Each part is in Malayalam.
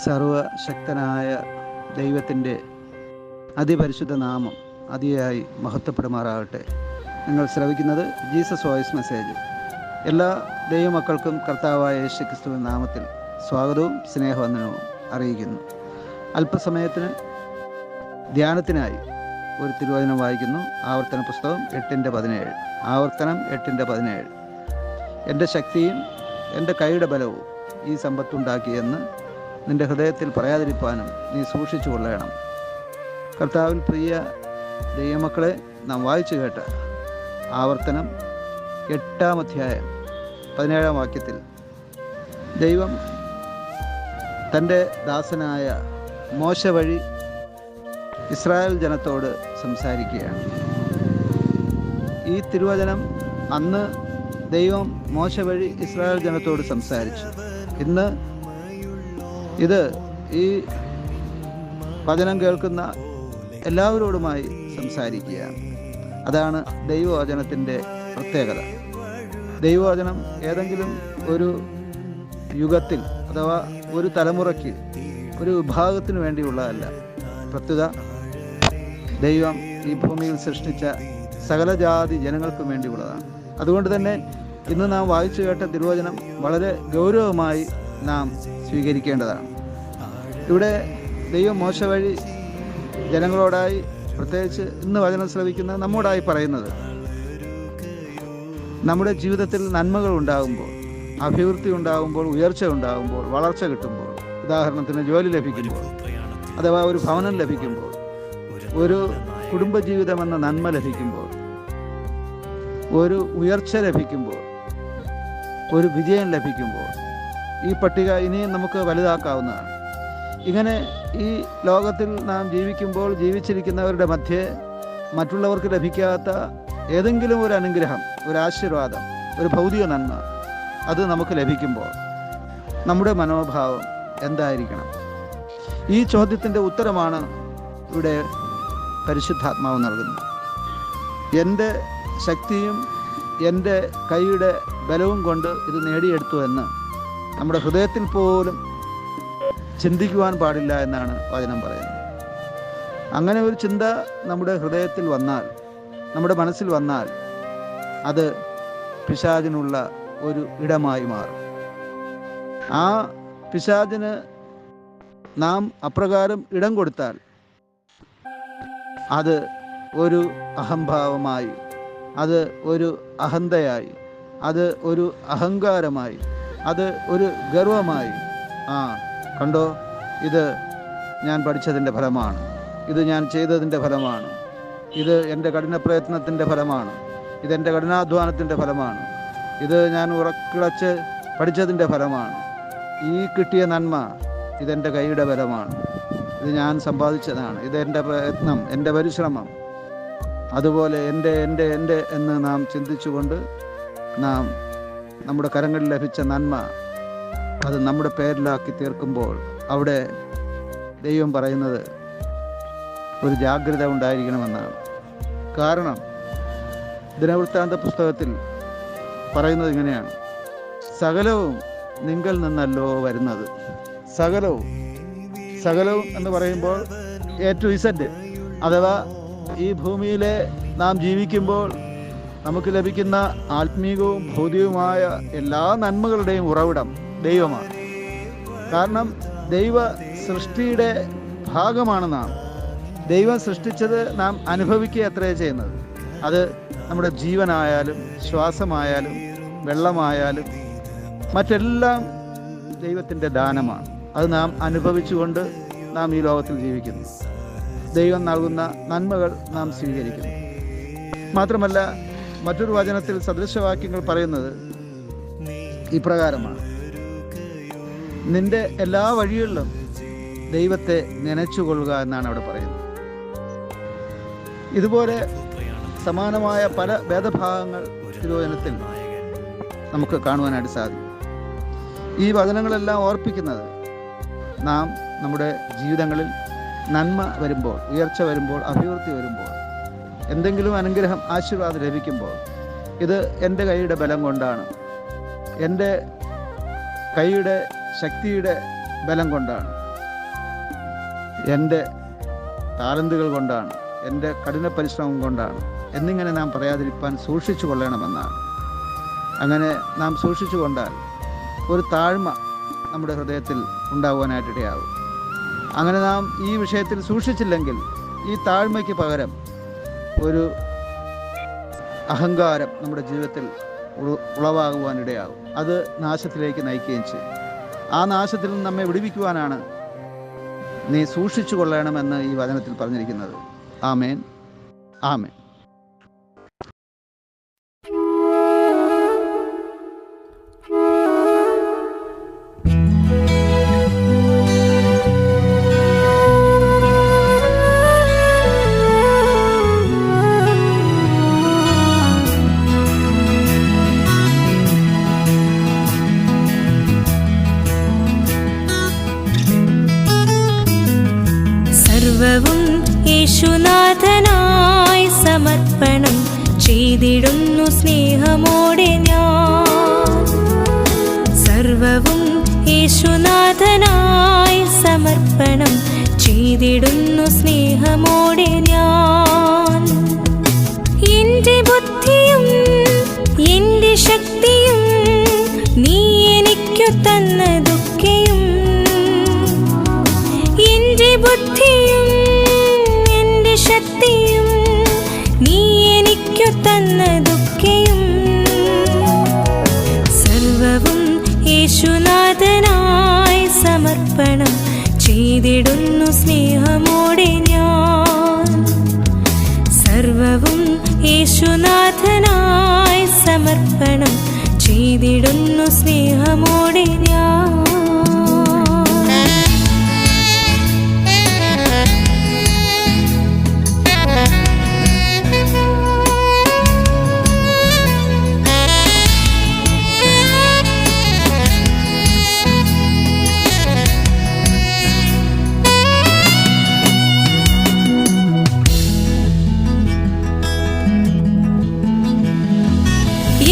സർവശക്തനായ ദൈവത്തിൻ്റെ അതിപരിശുദ്ധ നാമം അതിയായി മഹത്വപ്പെടുമാറാകട്ടെ. നിങ്ങൾ ശ്രവിക്കുന്നത് ജീസസ് വോയിസ് മെസ്സേജ്. എല്ലാ ദൈവമക്കൾക്കും കർത്താവായ യേശുക്രിസ്തുവിൻ നാമത്തിൽ സ്വാഗതവും സ്നേഹവന്ദനവും അറിയിക്കുന്നു. അല്പസമയത്തിന് ധ്യാനത്തിനായി ഒരു തിരുവചനം വായിക്കുന്നു. ആവർത്തന പുസ്തകം 8:17. ആവർത്തനം 8:17. എൻ്റെ ശക്തിയും എൻ്റെ കൈയുടെ ബലവും ഈ സമ്പത്തുണ്ടാക്കിയെന്ന് നിൻ്റെ ഹൃദയത്തിൽ പറയാതിരിപ്പാനും നീ സൂക്ഷിച്ചു കൊള്ളണം. കർത്താവിൽ പ്രിയ ദൈവമക്കളെ, നാം വായിച്ചു കേട്ട ആവർത്തനം 8-ാം അധ്യായം 17-ാം വാക്യത്തിൽ ദൈവം തൻ്റെ ദാസനായ മോശ വഴി ഇസ്രായേൽ ജനത്തോട് സംസാരിക്കുകയാണ്. ഈ തിരുവചനം അന്ന് ദൈവം മോശ വഴി ഇസ്രായേൽ ജനത്തോട് സംസാരിച്ചു. ഇന്ന് ഇത് ഈ വചനം കേൾക്കുന്ന എല്ലാവരോടുമായി സംസാരിക്കുകയാണ്. അതാണ് ദൈവവചനത്തിൻ്റെ പ്രത്യേകത. ദൈവവചനം ഏതെങ്കിലും ഒരു യുഗത്തിൽ അഥവാ ഒരു തലമുറയ്ക്ക് ഒരു വിഭാഗത്തിന് വേണ്ടിയുള്ളതല്ല. പ്രത്യുത ദൈവം ഈ ഭൂമിയിൽ സൃഷ്ടിച്ച സകല ജാതി ജനങ്ങൾക്കും വേണ്ടിയുള്ളതാണ്. അതുകൊണ്ട് തന്നെ ഇന്ന് നാം വായിച്ചു കേട്ട തിരുവചനം വളരെ ഗൗരവമായി നാം സ്വീകരിക്കേണ്ടതാണ്. ഇവിടെ ദൈവം മോശ വഴി ജനങ്ങളോടായി, പ്രത്യേകിച്ച് ഇന്ന് വചനം ശ്രവിക്കുന്ന നമ്മോടായി പറയുന്നത്, നമ്മുടെ ജീവിതത്തിൽ നന്മകൾ ഉണ്ടാകുമ്പോൾ, അഭിവൃദ്ധി ഉണ്ടാകുമ്പോൾ, ഉയർച്ച ഉണ്ടാകുമ്പോൾ, വളർച്ച കിട്ടുമ്പോൾ, ഉദാഹരണത്തിന് ജോലി ലഭിക്കുമ്പോൾ, അഥവാ ഒരു ഭവനം ലഭിക്കുമ്പോൾ, ഒരു കുടുംബജീവിതം എന്ന നന്മ ലഭിക്കുമ്പോൾ, ഒരു ഉയർച്ച ലഭിക്കുമ്പോൾ, ഒരു വിജയം ലഭിക്കുമ്പോൾ, ഈ പട്ടിക ഇനിയും നമുക്ക് വലുതാക്കാവുന്നതാണ്. ഇങ്ങനെ ഈ ലോകത്തിൽ നാം ജീവിക്കുമ്പോൾ ജീവിച്ചിരിക്കുന്നവരുടെ മധ്യേ മറ്റുള്ളവർക്ക് ലഭിക്കാത്ത ഏതെങ്കിലും ഒരു അനുഗ്രഹം, ഒരു ആശീർവാദം, ഒരു ഭൗതിക നന്മ അത് നമുക്ക് ലഭിക്കുമ്പോൾ നമ്മുടെ മനോഭാവം എന്തായിരിക്കണം? ഈ ചോദ്യത്തിൻ്റെ ഉത്തരമാണ് ഇവിടെ പരിശുദ്ധാത്മാവ് നൽകുന്നത്. എൻ്റെ ശക്തിയും എൻ്റെ കൈയുടെ ബലവും കൊണ്ട് ഇത് നേടിയെടുത്തു എന്ന് നമ്മുടെ ഹൃദയത്തിൽ പോലും ചിന്തിക്കുവാൻ പാടില്ല എന്നാണ് വചനം പറയുന്നത്. അങ്ങനെ ഒരു ചിന്ത നമ്മുടെ ഹൃദയത്തിൽ വന്നാൽ, നമ്മുടെ മനസ്സിൽ വന്നാൽ, അത് പിശാചിനുള്ള ഒരു ഇടമായി മാറും. ആ പിശാചിന് നാം അപ്രകാരം ഇടം കൊടുത്താൽ അത് ഒരു അഹംഭാവമായി, അത് ഒരു അഹന്തയായി, അത് ഒരു അഹങ്കാരമായി, അത് ഒരു ഗർവമായി, കണ്ടോ, ഇത് ഞാൻ പഠിച്ചതിൻ്റെ ഫലമാണ്, ഇത് ഞാൻ ചെയ്തതിൻ്റെ ഫലമാണ്, ഇത് എൻ്റെ കഠിന പ്രയത്നത്തിൻ്റെ ഫലമാണ്, ഇതെൻ്റെ കഠിനാധ്വാനത്തിൻ്റെ ഫലമാണ്, ഇത് ഞാൻ ഉറക്കിളച്ച് പഠിച്ചതിൻ്റെ ഫലമാണ്, ഈ കിട്ടിയ നന്മ ഇതെൻ്റെ കൈയുടെ ബലമാണ്, ഇത് ഞാൻ സമ്പാദിച്ചതാണ്, ഇതെൻ്റെ പ്രയത്നം, എൻ്റെ പരിശ്രമം, അതുപോലെ എൻ്റെ എൻ്റെ എൻ്റെ എന്ന് നാം ചിന്തിച്ചുകൊണ്ട് നാം നമ്മുടെ കരങ്ങളിൽ ലഭിച്ച നന്മ അത് നമ്മുടെ പേരിലാക്കി തീർക്കുമ്പോൾ അവിടെ ദൈവം പറയുന്നത് ഒരു ജാഗ്രത ഉണ്ടായിരിക്കണമെന്നാണ്. കാരണം ദിനവൃത്താന്ത പുസ്തകത്തിൽ പറയുന്നത് ഇങ്ങനെയാണ്: സകലവും നിങ്കൽ നിന്നല്ലോ വരുന്നത്. സകലവും എന്ന് പറയുമ്പോൾ A to Z, അഥവാ ഈ ഭൂമിയിലെ നാം ജീവിക്കുമ്പോൾ നമുക്ക് ലഭിക്കുന്ന ആത്മീകവും ഭൗതികവുമായ എല്ലാ നന്മകളുടെയും ഉറവിടം ദൈവമാണ്. കാരണം ദൈവ സൃഷ്ടിയുടെ ഭാഗമാണ് നാം. ദൈവം സൃഷ്ടിച്ചത് നാം അനുഭവിക്കുക അത്രേ ചെയ്യുന്നത്. അത് നമ്മുടെ ജീവനായാലും ശ്വാസമായാലും വെള്ളമായാലും മറ്റെല്ലാം ദൈവത്തിൻ്റെ ദാനമാണ്. അത് നാം അനുഭവിച്ചുകൊണ്ട് നാം ഈ ലോകത്തിൽ ജീവിക്കുന്നു. ദൈവം നൽകുന്ന നന്മകൾ നാം സ്വീകരിക്കുന്നു. മാത്രമല്ല, മറ്റൊരു വചനത്തിൽ സദൃശവാക്യങ്ങൾ പറയുന്നത് ഇപ്രകാരമാണ്: നിന്റെ എല്ലാ വഴികളിലും ദൈവത്തെ നനച്ചുകൊള്ളുക എന്നാണ് അവിടെ പറയുന്നത്. ഇതുപോലെ സമാനമായ പല വേദഭാഗങ്ങൾ തിരുവചനത്തിൽ നമുക്ക് കാണുവാനായിട്ട് സാധിക്കും. ഈ വചനങ്ങളെല്ലാം ഓർപ്പിക്കുന്നത് നാം നമ്മുടെ ജീവിതങ്ങളിൽ നന്മ വരുമ്പോൾ, ഉയർച്ച വരുമ്പോൾ, അഭിവൃദ്ധി വരുമ്പോൾ, എന്തെങ്കിലും അനുഗ്രഹം, ആശീർവാദം ലഭിക്കുമ്പോൾ ഇത് എൻ്റെ കൈയുടെ ബലം കൊണ്ടാണ്, എൻ്റെ കൈയുടെ ശക്തിയുടെ ബലം കൊണ്ടാണ്, എൻ്റെ താലന്തുകൾ കൊണ്ടാണ്, എൻ്റെ കഠിന പരിശ്രമം കൊണ്ടാണ് എന്നിങ്ങനെ നാം പറയാതിരിക്കാൻ സൂക്ഷിച്ചു കൊള്ളണമെന്നാണ്. അങ്ങനെ നാം സൂക്ഷിച്ചു കൊണ്ടാൽ ഒരു താഴ്മ നമ്മുടെ ഹൃദയത്തിൽ ഉണ്ടാകുവാനായിട്ടിടയാകും. അങ്ങനെ നാം ഈ വിഷയത്തിൽ സൂക്ഷിച്ചില്ലെങ്കിൽ ഈ താഴ്മയ്ക്ക് പകരം ഒരു അഹങ്കാരം നമ്മുടെ ജീവിതത്തിൽ ഉളവാകുവാനിടയാകും. അത് നാശത്തിലേക്ക് നയിക്കുകയും ചെയ്യും. ആ നാശത്തിൽ നിന്ന് നമ്മെ വിടുവിക്കുവാനാണ് നീ സൂക്ഷിച്ചു കൊള്ളണമെന്ന് ഈ വചനത്തിൽ പറഞ്ഞിരിക്കുന്നത്. ആമേൻ, ആമേൻ. സർവവും യേശുനാഥനായി സമർപ്പണം ചെയ്തിടുന്നു സ്നേഹമോടെ ഞാൻ. സർവവും യേശുനാഥനായി സമർപ്പണം ചെയ്തിടുന്നു സ്നേഹമോടെ ഞാൻ. എൻ്റെ ബുദ്ധിയും എൻ്റെ ശക്തിയും നീ എനിക്കു തന്നതൊക്കെയും, എൻ്റെ ബുദ്ധിയും എൻ്റെ ശക്തിയും നീ എനിക്കു തന്നതൊക്കെയും, സർവവും യേശുനാഥനായി സമർപ്പണം ചെയ്തിടുന്നു സ്നേഹമോടെ ഞാൻ. സർവവും യേശുനാഥനായി സമർപ്പണം ചെയ്തിടുന്നു സ്നേഹമോടെ ഞാൻ.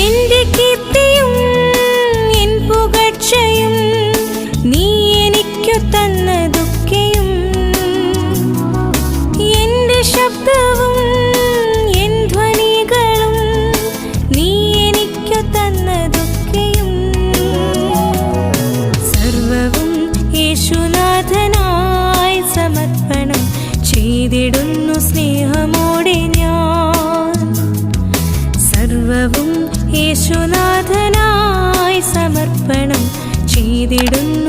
എൻ്റെ കീർത്തിയും എൻ പുകഴ്ചയും നീ എനിക്കു തന്നതൊക്കെയും, എൻ്റെ ശബ്ദവും എൻ ധ്വനികളും നീ എനിക്കു തന്നതൊക്കെയും, സർവവും യേശുനാഥനായി സമർപ്പണം ചെയ്തിടുന്നു സ്നേഹമോടെ ഞാൻ. സർവവും യേശുനാഥനായി സമർപ്പണം ചെയ്തിടുന്നു